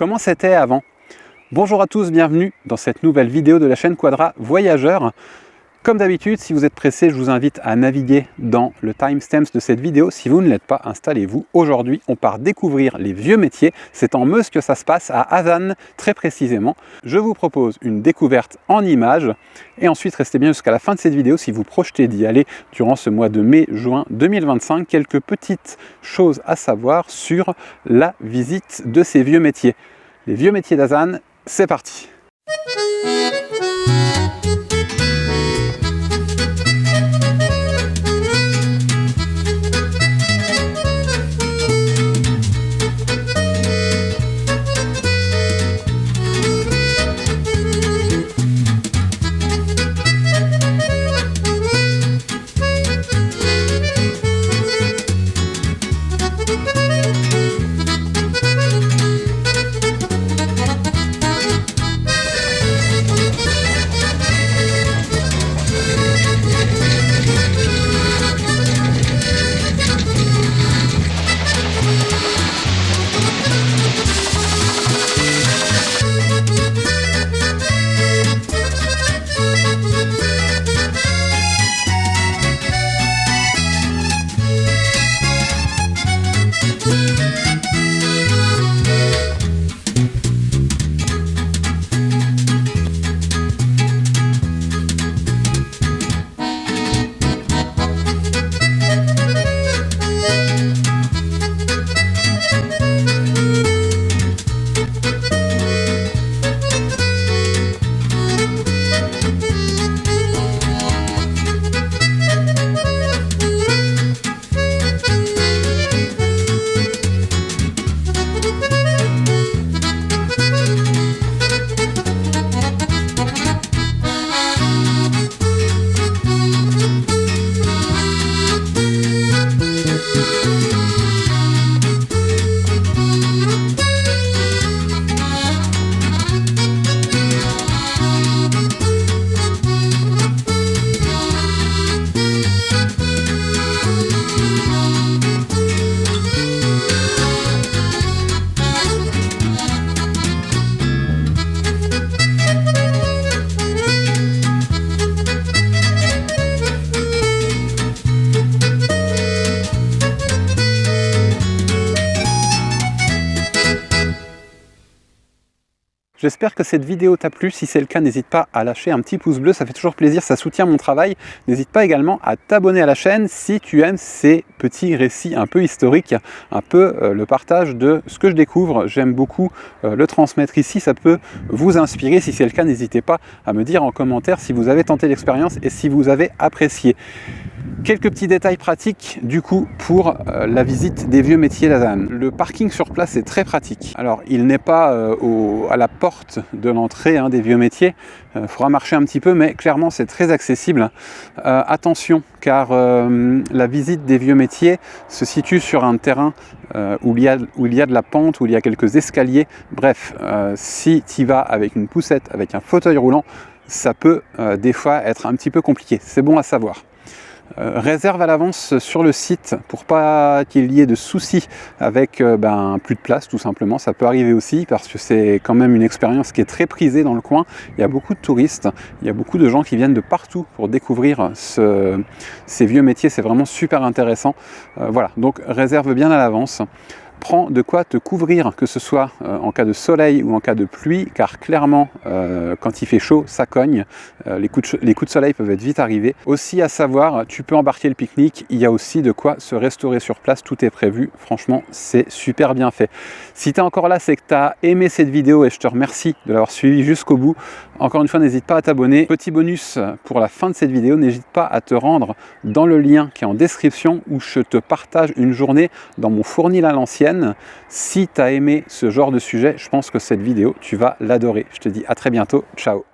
comment c'était avant. Bonjour à tous, bienvenue dans cette nouvelle vidéo de la chaîne Quadra Voyageur. Comme d'habitude, si vous êtes pressé, je vous invite à naviguer dans le timestamp de cette vidéo. Si vous ne l'êtes pas, installez-vous. Aujourd'hui, on part découvrir les vieux métiers. C'est en Meuse que ça se passe, à Azannes très précisément. Je vous propose une découverte en images et ensuite restez bien jusqu'à la fin de cette vidéo si vous projetez d'y aller durant ce mois de mai-juin 2025. Quelques petites choses à savoir sur la visite de ces vieux métiers. Les vieux métiers d'Azannes, c'est parti! J'espère que cette vidéo t'a plu. Si c'est le cas, n'hésite pas à lâcher un petit pouce bleu, ça fait toujours plaisir, ça soutient mon travail. N'hésite pas également à t'abonner à la chaîne si tu aimes ces petits récits un peu historiques, un peu le partage de ce que je découvre. J'aime beaucoup le transmettre ici, ça peut vous inspirer. Si c'est le cas, n'hésitez pas à me dire en commentaire si vous avez tenté l'expérience et si vous avez apprécié. Quelques petits détails pratiques du coup pour la visite des vieux métiers d'Azannes. Le parking sur place est très pratique. Alors il n'est pas à la porte de l'entrée des vieux métiers, il faudra marcher un petit peu, mais clairement c'est très accessible. Attention, car la visite des vieux métiers se situe sur un terrain où il y a de la pente, où il y a quelques escaliers. Bref, si tu y vas avec une poussette, avec un fauteuil roulant, ça peut des fois être un petit peu compliqué. C'est bon à savoir. Réserve à l'avance sur le site pour pas qu'il y ait de soucis avec plus de place tout simplement. Ça peut arriver aussi parce que c'est quand même une expérience qui est très prisée dans le coin. Il y a beaucoup de touristes, il y a beaucoup de gens qui viennent de partout pour découvrir ces vieux métiers. C'est vraiment super intéressant. Voilà, donc réserve bien à l'avance. Prends de quoi te couvrir, que ce soit en cas de soleil ou en cas de pluie, car clairement, quand il fait chaud, ça cogne. Les coups de soleil peuvent être vite arrivés. Aussi à savoir, tu peux embarquer le pique-nique, il y a aussi de quoi se restaurer sur place, tout est prévu. Franchement, c'est super bien fait. Si tu es encore là, c'est que tu as aimé cette vidéo et je te remercie de l'avoir suivi jusqu'au bout. Encore une fois, n'hésite pas à t'abonner. Petit bonus pour la fin de cette vidéo, n'hésite pas à te rendre dans le lien qui est en description où je te partage une journée dans mon fournil à l'ancienne. Si tu as aimé ce genre de sujet, je pense que cette vidéo, tu vas l'adorer. Je te dis à très bientôt. Ciao!